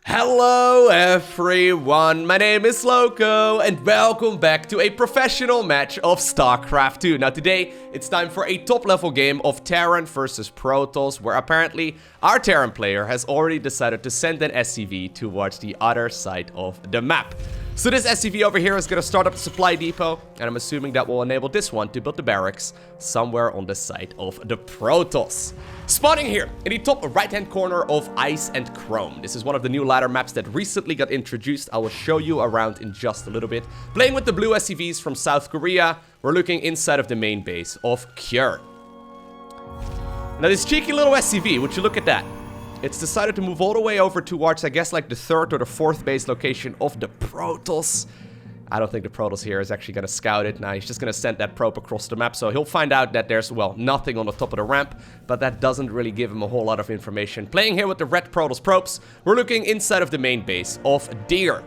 Hello everyone, my name is Lowko and welcome back to a professional match of StarCraft 2. Now today, it's time for a top level game of Terran versus Protoss, where apparently our Terran player has already decided to send an SCV towards the other side of the map. So this SCV over here is going to start up the supply depot, and I'm assuming that will enable this one to build the barracks somewhere on the side of the Protoss. Spawning here in the top right hand corner of Ice and Chrome. This is one of the new ladder maps that recently got introduced. I will show you around in just a little bit. Playing with the blue SCVs from South Korea, we're looking inside of the main base of Kure. Now this cheeky little SCV, would you look at that? It's decided to move all the way over towards, I guess, like the third or the fourth base location of the Protoss. I don't think the Protoss here is actually going to scout it. Now, he's just going to send that probe across the map. So he'll find out that there's, well, nothing on the top of the ramp. But that doesn't really give him a whole lot of information. Playing here with the red Protoss probes, we're looking inside of the main base of Deer.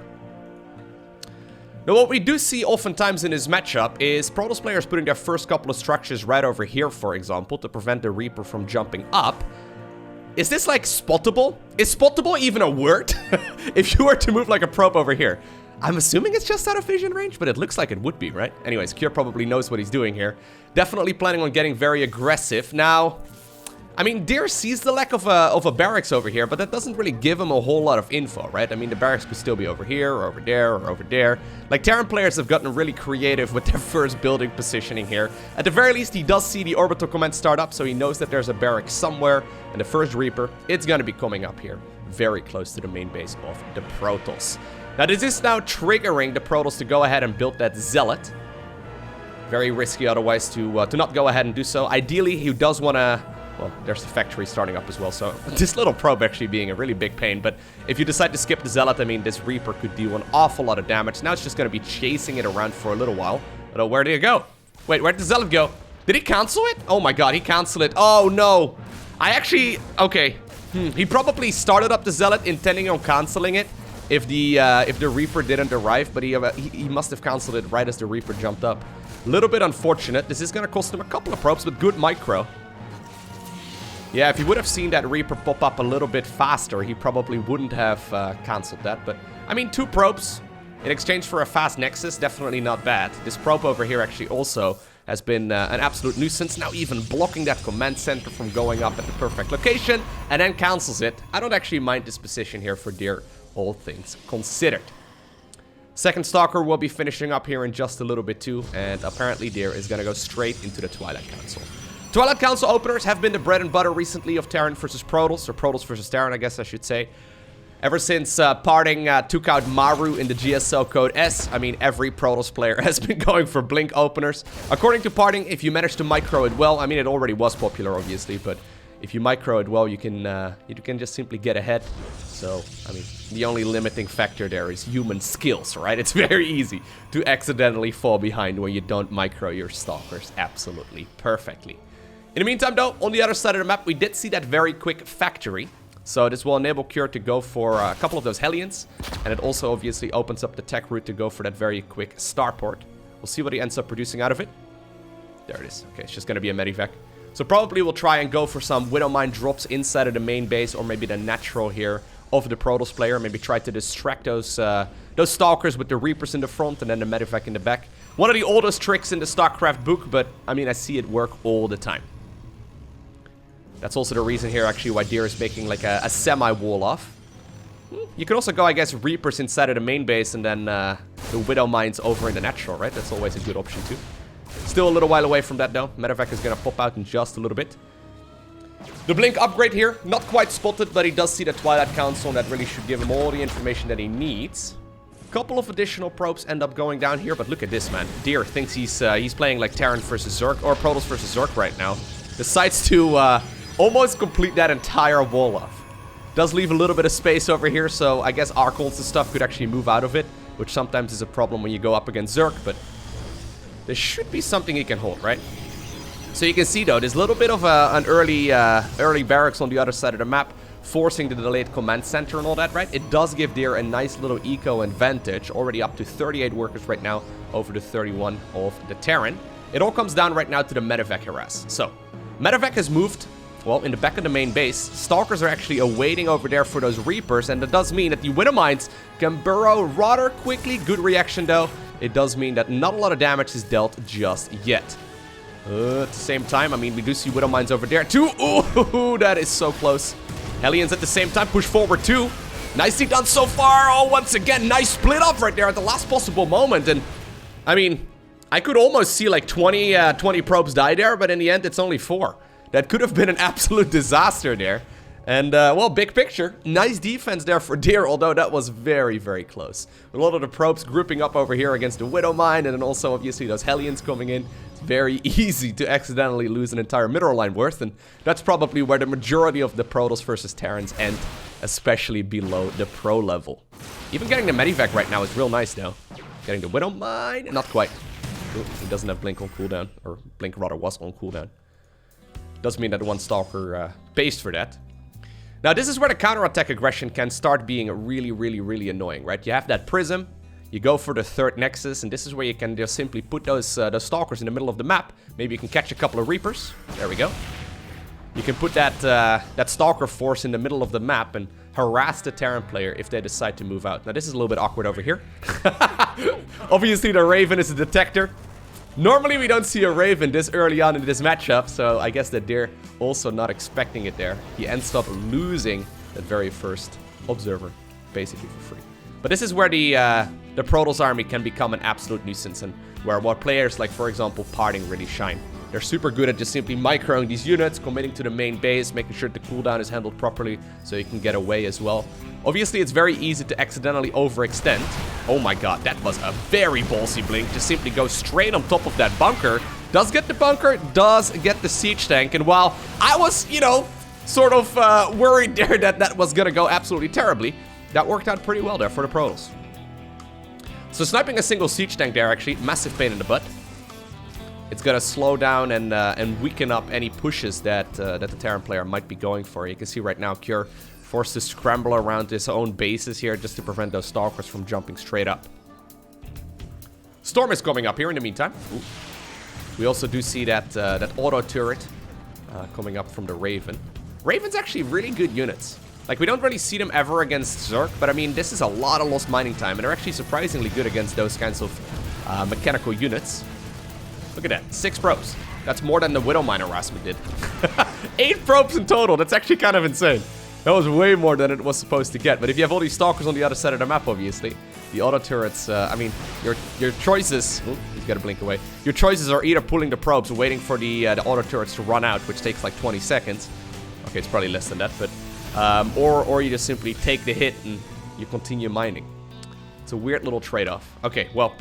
Now, what we do see oftentimes in this matchup is Protoss players putting their first couple of structures right over here, for example, to prevent the Reaper from jumping up. Is this, like, spottable? Is spottable even a word? If you were to move, like, a probe over here. I'm assuming it's just out of vision range, but it looks like it would be, right? Anyways, Kure probably knows what he's doing here. Definitely planning on getting very aggressive. Now, I mean, Deer sees the lack of a barracks over here, but that doesn't really give him a whole lot of info, right? I mean, the barracks could still be over here, or over there, or over there. Like, Terran players have gotten really creative with their first building positioning here. At the very least, he does see the orbital command start up, so he knows that there's a barrack somewhere. And the first Reaper, it's going to be coming up here, very close to the main base of the Protoss. Now, this is now triggering the Protoss to go ahead and build that Zealot. Very risky otherwise to not go ahead and do so. Ideally, he does want to... Well, there's the factory starting up as well, so this little probe actually being a really big pain. But if you decide to skip the Zealot, I mean, this Reaper could do an awful lot of damage. Now it's just going to be chasing it around for a little while. But where did it go? Wait, where did the Zealot go? Did he cancel it? Oh my god, he canceled it. Oh no. I actually... Okay. He probably started up the Zealot intending on canceling it if the Reaper didn't arrive, but he must have canceled it right as the Reaper jumped up. A little bit unfortunate. This is going to cost him a couple of probes, but good micro. Yeah, if he would have seen that Reaper pop up a little bit faster, he probably wouldn't have cancelled that. But, I mean, 2 probes in exchange for a fast Nexus, definitely not bad. This probe over here actually also has been an absolute nuisance. Now even blocking that command center from going up at the perfect location, and then cancels it. I don't actually mind this position here for Deer, all things considered. Second Stalker will be finishing up here in just a little bit too, and apparently Deer is going to go straight into the Twilight Council. Twilight Council openers have been the bread and butter recently of Terran versus Protoss, or Protoss versus Terran, I guess I should say. Ever since Parting took out Maru in the GSL code S, I mean, every Protoss player has been going for Blink openers. According to Parting, if you manage to micro it well, I mean, it already was popular, obviously, but if you micro it well, you can just simply get ahead. So, I mean, the only limiting factor there is human skills, right? It's very easy to accidentally fall behind when you don't micro your Stalkers absolutely perfectly. In the meantime, though, on the other side of the map, we did see that very quick factory. So this will enable Kure to go for a couple of those Hellions. And it also obviously opens up the tech route to go for that very quick starport. We'll see what he ends up producing out of it. There it is. Okay, it's just going to be a Medivac. So probably we'll try and go for some Widowmine drops inside of the main base, or maybe the natural here of the Protoss player. Maybe try to distract those Stalkers with the Reapers in the front and then the Medivac in the back. One of the oldest tricks in the StarCraft book, but I mean, I see it work all the time. That's also the reason here, actually, why Deer is making, like, a semi-wall off. You could also go, I guess, Reapers inside of the main base and then the Widow Mines over in the natural, right? That's always a good option, too. Still a little while away from that, though. Medevac is going to pop out in just a little bit. The Blink upgrade here, not quite spotted, but he does see the Twilight Council, and that really should give him all the information that he needs. A couple of additional probes end up going down here, but look at this, man. Deer thinks he's playing, like, Terran versus Zerg, or Protoss versus Zerg right now. Decides to... almost complete that entire wall off. Does leave a little bit of space over here, so I guess Archons and stuff could actually move out of it, which sometimes is a problem when you go up against Zerg, but there should be something he can hold, right? So you can see, though, there's a little bit of an early barracks on the other side of the map, forcing the delayed command center and all that, right? It does give Deer a nice little eco advantage, already up to 38 workers right now over the 31 of the Terran. It all comes down right now to the Medevac harass. So, Medevac has moved well, in the back of the main base. Stalkers are actually awaiting over there for those Reapers, and that does mean that the Widow Mines can burrow rather quickly. Good reaction, though. It does mean that not a lot of damage is dealt just yet. At the same time, I mean, we do see Widow Mines over there, too. Ooh, that is so close. Hellions at the same time push forward, too. Nicely done so far. Oh, once again, nice split up right there at the last possible moment. And, I mean, I could almost see like 20 probes die there, but in the end, it's only 4. That could have been an absolute disaster there. And, well, big picture. Nice defense there for Deer, although that was very, very close. A lot of the probes grouping up over here against the Widow Mine, and then also, obviously, those Hellions coming in. It's very easy to accidentally lose an entire middle line worth, and that's probably where the majority of the Protoss versus Terrans end, especially below the pro level. Even getting the Medivac right now is real nice, though. Getting the Widow Mine, not quite. Ooh, he doesn't have Blink on cooldown, or Blink rather was on cooldown. Does mean that one Stalker pays for that. Now, this is where the counterattack aggression can start being really, really, really annoying, right? You have that Prism, you go for the third Nexus, and this is where you can just simply put those Stalkers in the middle of the map. Maybe you can catch a couple of Reapers. There we go. You can put that Stalker force in the middle of the map and harass the Terran player if they decide to move out. Now, this is a little bit awkward over here. Obviously, the Raven is a detector. Normally, we don't see a Raven this early on in this matchup, so I guess that they're also not expecting it there. He ends up losing that very first Observer, basically for free. But this is where the Protoss army can become an absolute nuisance, and where players like, for example, Parting really shine. They're super good at just simply microing these units, committing to the main base, making sure the cooldown is handled properly so you can get away as well. Obviously, it's very easy to accidentally overextend. Oh my god, that was a very ballsy blink. Just simply go straight on top of that bunker. Does get the bunker, does get the siege tank. And while I was, you know, sort of worried there that was going to go absolutely terribly, that worked out pretty well there for the Protoss. So sniping a single siege tank there, actually, massive pain in the butt. It's going to slow down and weaken up any pushes that the Terran player might be going for. You can see right now, Cure forced to scramble around his own bases here just to prevent those Stalkers from jumping straight up. Storm is coming up here in the meantime. Ooh. We also do see that auto turret coming up from the Raven. Raven's actually really good units. Like, we don't really see them ever against Zerg, but I mean, this is a lot of lost mining time, and they're actually surprisingly good against those kinds of mechanical units. Look at that, 6 probes. That's more than the Widow Mine harassment did. 8 probes in total, that's actually kind of insane. That was way more than it was supposed to get. But if you have all these Stalkers on the other side of the map, obviously, the auto turrets, I mean, your choices... Oh, he's got to blink away. Your choices are either pulling the probes, waiting for the auto turrets to run out, which takes like 20 seconds. Okay, it's probably less than that, but... or you just simply take the hit and you continue mining. It's a weird little trade-off. Okay, well...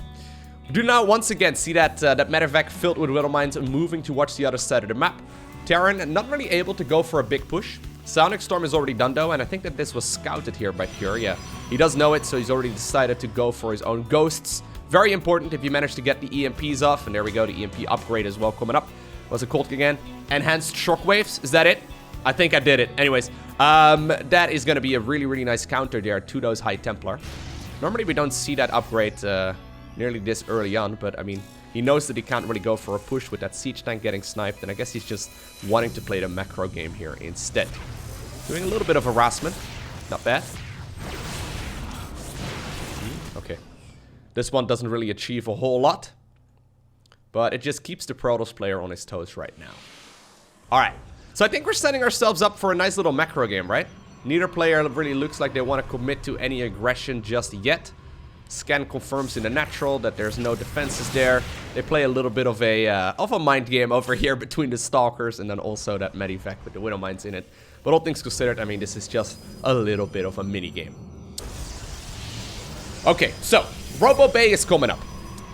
We do now once again see that medevac filled with Widow Mines moving towards the other side of the map. Terran not really able to go for a big push. Psionic Storm is already done though, and I think that this was scouted here by Pure. Yeah, he does know it, so he's already decided to go for his own ghosts. Very important if you manage to get the EMPs off, and there we go, the EMP upgrade as well coming up. What's it called again? Enhanced shockwaves, is that it? I think I did it. Anyways, that is going to be a really, really nice counter there to those High Templar. Normally we don't see that upgrade nearly this early on, but I mean, he knows that he can't really go for a push with that siege tank getting sniped, and I guess he's just wanting to play the macro game here instead. Doing a little bit of harassment. Not bad. Okay. This one doesn't really achieve a whole lot, but it just keeps the Protoss player on his toes right now. Alright. So I think we're setting ourselves up for a nice little macro game, right? Neither player really looks like they want to commit to any aggression just yet. Scan confirms in the natural that there's no defenses there. They play a little bit of a mind game over here between the Stalkers and then also that Medivac with the Widow Mines in it. But all things considered, I mean, this is just a little bit of a mini game. Okay, so Robo Bay is coming up.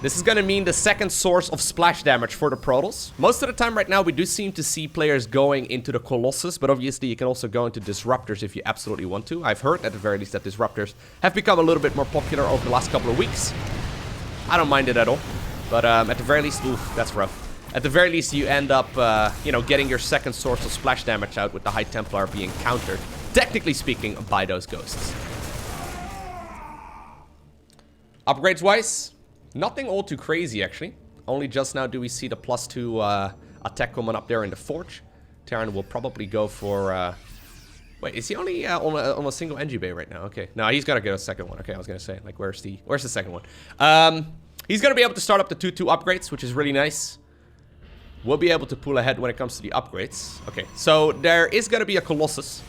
This is going to mean the second source of splash damage for the Protoss. Most of the time right now, we do seem to see players going into the Colossus, but obviously you can also go into Disruptors if you absolutely want to. I've heard, at the very least, that Disruptors have become a little bit more popular over the last couple of weeks. I don't mind it at all, but at the very least, oof, that's rough. At the very least, you end up, you know, getting your second source of splash damage out with the High Templar being countered, technically speaking, by those ghosts. Upgrades-wise, nothing all too crazy, actually. Only just now do we see the +2 attack coming up there in the Forge. Terran will probably go for... Wait, is he only on a single NG bay right now? Okay. No, he's got to get a second one. Okay, I was going to say, like, where's the second one? He's going to be able to start up the 2-2 upgrades, which is really nice. We'll be able to pull ahead when it comes to the upgrades. Okay, so there is going to be a Colossus.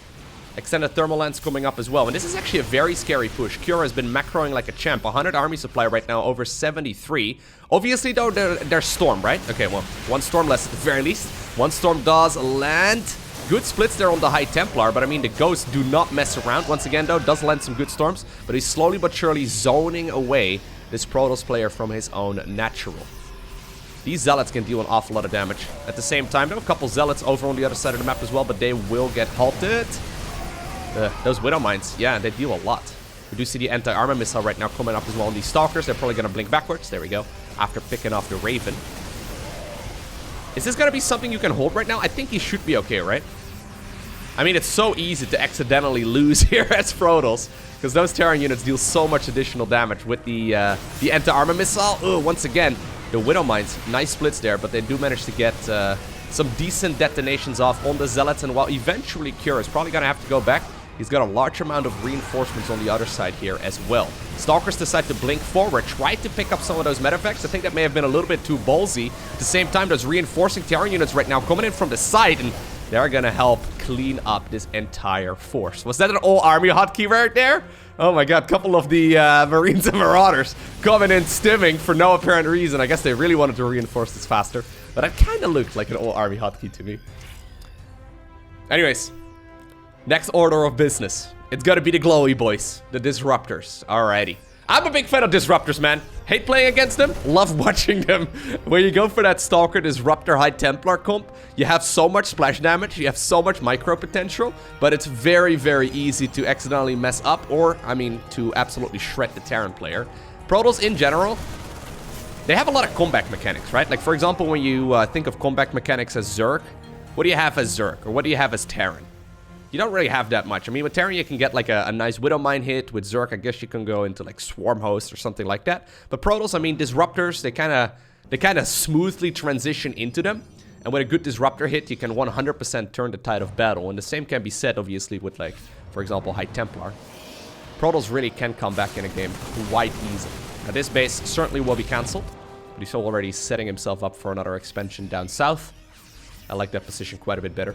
Extended thermal lens coming up as well. And this is actually a very scary push. Cure has been macroing like a champ. 100 army supply right now, over 73. Obviously, though, there's Storm, right? Okay, well, one Storm less at the very least. One Storm does land. Good splits there on the High Templar, but I mean, the Ghosts do not mess around. Once again, though, does land some good Storms, but he's slowly but surely zoning away this Protoss player from his own natural. These Zealots can deal an awful lot of damage. At the same time, there are a couple Zealots over on the other side of the map as well, but they will get halted. Those Widow Mines, yeah, they deal a lot. We do see the anti-armor missile right now coming up as well on these Stalkers. They're probably going to blink backwards. There we go. After picking off the Raven. Is this going to be something you can hold right now? I think he should be okay, right? I mean, it's so easy to accidentally lose here as Protoss, because those Terran units deal so much additional damage with the anti-armor missile. Ugh, once again, the Widow Mines, nice splits there, but they do manage to get some decent detonations off on the Zealots, and while eventually Cure is probably going to have to go back, he's got a large amount of reinforcements on the other side here as well. Stalkers decide to blink forward, try to pick up some of those medevacts. I think that may have been a little bit too ballsy. At the same time, there's reinforcing Terran units right now coming in from the side, and they're going to help clean up this entire force. Was that an all-army hotkey right there? Oh my god, a couple of the Marines and Marauders coming in stimming for no apparent reason. I guess they really wanted to reinforce this faster, but it kind of looked like an all-army hotkey to me. Anyways. Next order of business. It's gotta be the glowy boys. The Disruptors. Alrighty. I'm a big fan of Disruptors, man. Hate playing against them. Love watching them. When you go for that Stalker Disruptor High Templar comp, you have so much splash damage. You have so much micro potential. But it's very, very easy to accidentally mess up. Or, I mean, to absolutely shred the Terran player. Protoss in general, they have a lot of comeback mechanics, right? Like, for example, when you think of comeback mechanics as Zerg, what do you have as Zerg? Or what do you have as Terran? You don't really have that much. I mean, with Terran, you can get like a nice Widow Mine hit. With Zerg, I guess you can go into like Swarm Host or something like that. But Protoss, I mean, Disruptors, they kind of smoothly transition into them. And with a good Disruptor hit, you can 100% turn the tide of battle. And the same can be said, obviously, with like, for example, High Templar. Protoss really can come back in a game quite easily. Now, this base certainly will be cancelled. But he's already setting himself up for another expansion down south. I like that position quite a bit better.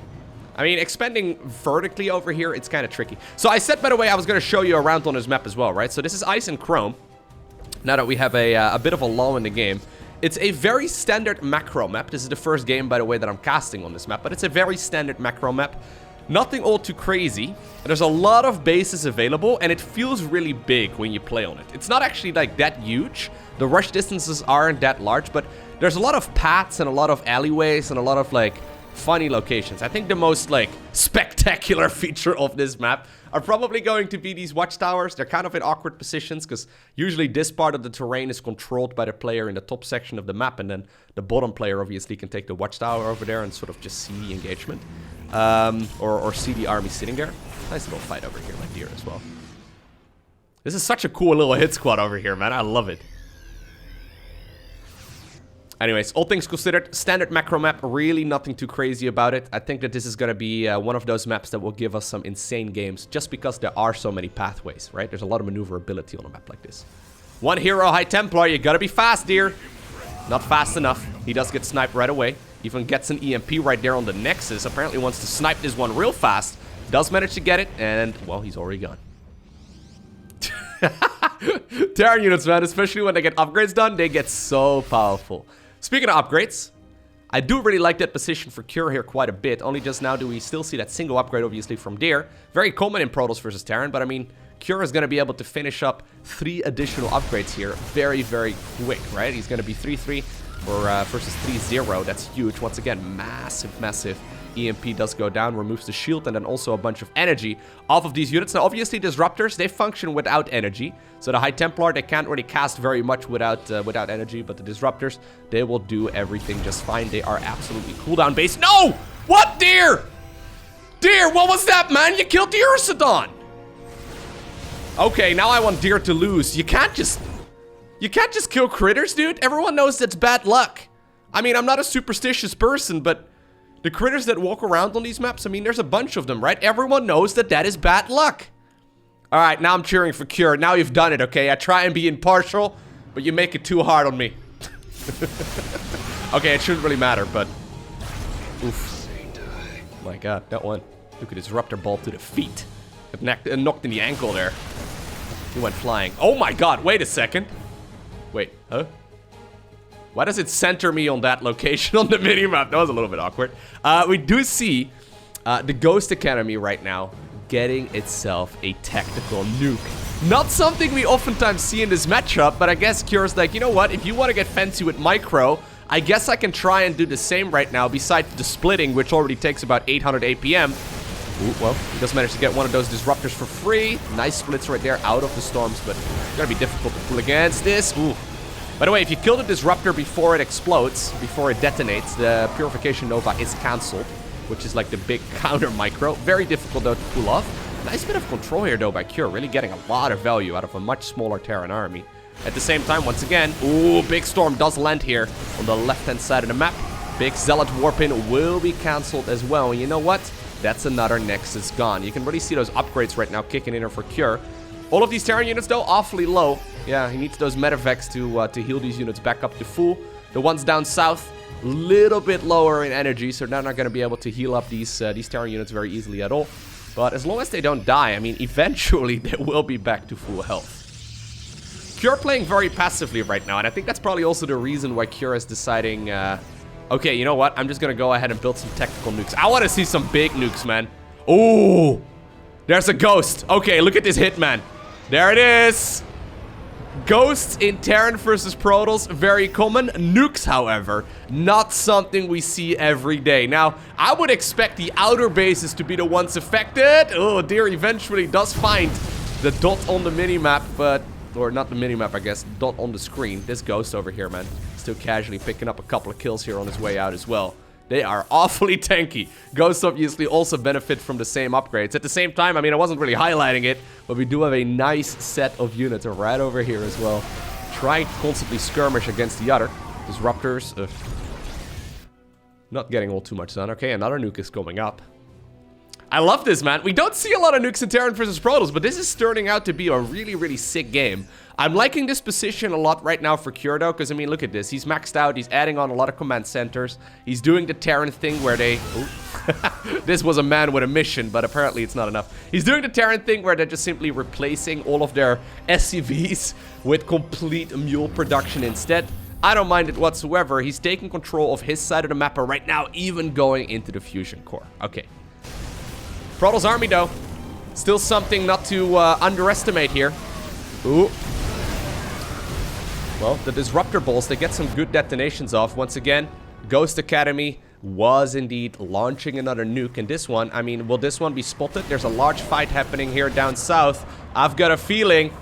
I mean, expanding vertically over here, it's kind of tricky. So I said, by the way, I was going to show you around on this map as well, right? So this is Ice and Chrome. Now that we have a bit of a lull in the game. It's a very standard macro map. This is the first game, by the way, that I'm casting on this map. But it's a very standard macro map. Nothing all too crazy. There's a lot of bases available, and it feels really big when you play on it. It's not actually, like, that huge. The rush distances aren't that large, but there's a lot of paths and a lot of alleyways and a lot of, like, funny locations. I think the most, like, spectacular feature of this map are probably going to be these watchtowers. They're kind of in awkward positions because usually this part of the terrain is controlled by the player in the top section of the map, and then the bottom player obviously can take the watchtower over there and sort of just see the engagement. Or see the army sitting there. Nice little fight over here, like deer as well. This is such a cool little hit squad over here, man. I love it. Anyways, all things considered, standard macro map, really nothing too crazy about it. I think that this is going to be one of those maps that will give us some insane games, just because there are so many pathways, right? There's a lot of maneuverability on a map like this. One hero, High Templar, you gotta be fast, dear. Not fast enough. He does get sniped right away. Even gets an EMP right there on the Nexus. Apparently wants to snipe this one real fast. Does manage to get it, and, well, he's already gone. Terran units, man, especially when they get upgrades done, they get so powerful. Speaking of upgrades, I do really like that position for Cure here quite a bit. Only just now do we still see that single upgrade, obviously, from Deer. Very common in Protoss versus Terran, but I mean, Cure is going to be able to finish up 3 additional upgrades here very, very quick, right? He's going to be 3-3 versus 3-0. That's huge. Once again, massive, massive. EMP does go down, removes the shield, and then also a bunch of energy off of these units. Now, obviously, Disruptors, they function without energy. So the High Templar, they can't really cast very much without energy, but the Disruptors, they will do everything just fine. They are absolutely cooldown based. No! What, Deer? Deer, what was that, man? You killed the Ursidon. Okay, now I want Deer to lose. You can't just kill critters, dude. Everyone knows that's bad luck. I mean, I'm not a superstitious person, but The critters that walk around on these maps, I mean, there's a bunch of them, right? Everyone knows that that is bad luck. All right, now I'm cheering for Cure. Now you've done it, okay? I try and be impartial, but you make it too hard on me. Okay, it shouldn't really matter, but... Oof. My god, that one. Look at Disruptor ball to the feet. It knocked in the ankle there. He went flying. Oh my god, wait a second. Wait, huh? Why does it center me on that location on the minimap? That was a little bit awkward. We do see the Ghost Academy right now getting itself a tactical nuke. Not something we oftentimes see in this matchup, but I guess Cure's like, you know what? If you want to get fancy with micro, I guess I can try and do the same right now, besides the splitting, which already takes about 800 APM. Ooh, well, he does manage to get one of those Disruptors for free. Nice splits right there out of the storms, but it's gonna be difficult to pull against this. Ooh. By the way, if you kill the Disruptor before it explodes, before it detonates, the Purification Nova is cancelled, which is like the big counter micro. Very difficult, though, to pull off. Nice bit of control here, though, by Cure. Really getting a lot of value out of a much smaller Terran army. At the same time, once again, ooh, big storm does land here on the left-hand side of the map. Big Zealot Warpin will be cancelled as well. And you know what? That's another Nexus gone. You can really see those upgrades right now kicking in here for Cure. All of these Terran units, though, awfully low. Yeah, he needs those Medivacs to heal these units back up to full. The ones down south, little bit lower in energy, so they're not going to be able to heal up these Terran units very easily at all. But as long as they don't die, I mean, eventually they will be back to full health. Cure playing very passively right now, and I think that's probably also the reason why Cure is deciding, okay, you know what? I'm just gonna go ahead and build some tactical nukes. I want to see some big nukes, man. Oh, there's a ghost. Okay, look at this Hitman. There it is. Ghosts in Terran versus Protoss, very common. Nukes, however, not something we see every day. Now, I would expect the outer bases to be the ones affected. Oh dear, eventually does find the dot on the minimap, but... Or not the minimap, I guess. Dot on the screen. This Ghost over here, man. Still casually picking up a couple of kills here on his way out as well. They are awfully tanky. Ghosts obviously also benefit from the same upgrades. At the same time, I mean, I wasn't really highlighting it, but we do have a nice set of units right over here as well. Trying to constantly skirmish against the other. Disruptors. Not getting all too much done. Okay, another nuke is coming up. I love this, man. We don't see a lot of nukes in Terran versus Protoss, but this is turning out to be a really, really sick game. I'm liking this position a lot right now for Cure, though, because, I mean, look at this. He's maxed out. He's adding on a lot of command centers. He's doing the Terran thing where they... This was a man with a mission, but apparently it's not enough. He's doing the Terran thing where they're just simply replacing all of their SCVs with complete mule production instead. I don't mind it whatsoever. He's taking control of his side of the map right now, even going into the fusion core. Okay. Protoss army, though. Still something not to underestimate here. Ooh. Well, the Disruptor balls, they get some good detonations off. Once again, Ghost Academy was indeed launching another nuke. And this one, I mean, will this one be spotted? There's a large fight happening here down south. I've got a feeling,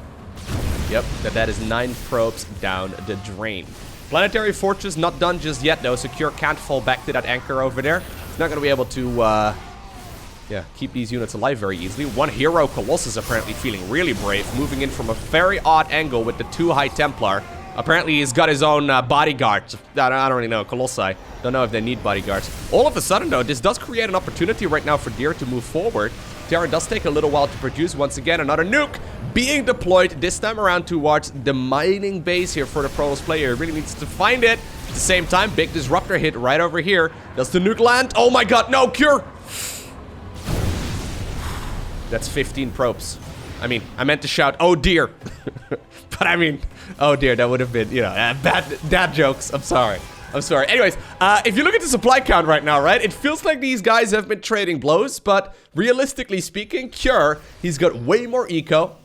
yep, that is 9 probes down the drain. Planetary Fortress not done just yet, though. So Cure can't fall back to that anchor over there. He's not going to be able to... yeah, keep these units alive very easily. One hero, Colossus, apparently feeling really brave, moving in from a very odd angle with the 2 high Templar. Apparently, he's got his own bodyguards. I don't really know. Colossi. Don't know if they need bodyguards. All of a sudden, though, this does create an opportunity right now for Deer to move forward. Terran does take a little while to produce. Once again, another nuke being deployed, this time around towards the mining base here for the Protoss player. He really needs to find it. At the same time, big Disruptor hit right over here. Does the nuke land? Oh my god, no, Cure! That's 15 probes. I mean, I meant to shout, oh dear. But I mean, oh dear, that would have been, you know, bad dad jokes. I'm sorry. I'm sorry. Anyways, if you look at the supply count right now, right? It feels like these guys have been trading blows, but realistically speaking, Cure, he's got way more eco.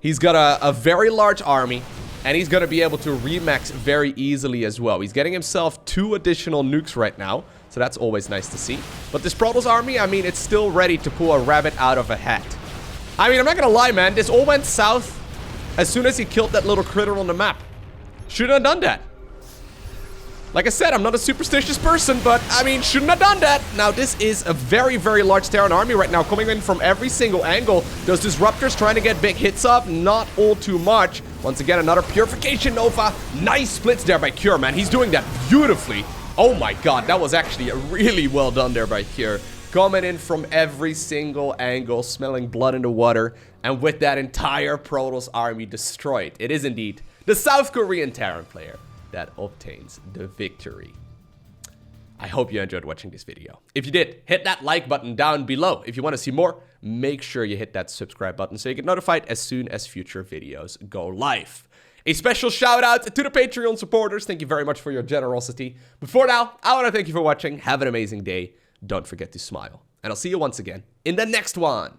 He's got a very large army, and he's going to be able to remax very easily as well. He's getting himself 2 additional nukes right now. So that's always nice to see. But this Protoss army, I mean, it's still ready to pull a rabbit out of a hat. I mean, I'm not gonna lie, man. This all went south as soon as he killed that little critter on the map. Shouldn't have done that. Like I said, I'm not a superstitious person, but, I mean, shouldn't have done that. Now, this is a very, very large Terran army right now, coming in from every single angle. Those Disruptors trying to get big hits up, not all too much. Once again, another Purification Nova. Nice splits there by Cure, man. He's doing that beautifully. Oh my god, that was actually really well done there by here. Coming in from every single angle, smelling blood in the water, and with that entire Protoss army destroyed. It is indeed the South Korean Terran player that obtains the victory. I hope you enjoyed watching this video. If you did, hit that like button down below. If you want to see more, make sure you hit that subscribe button so you get notified as soon as future videos go live. A special shout out to the Patreon supporters. Thank you very much for your generosity. But for now, I want to thank you for watching. Have an amazing day. Don't forget to smile. And I'll see you once again in the next one.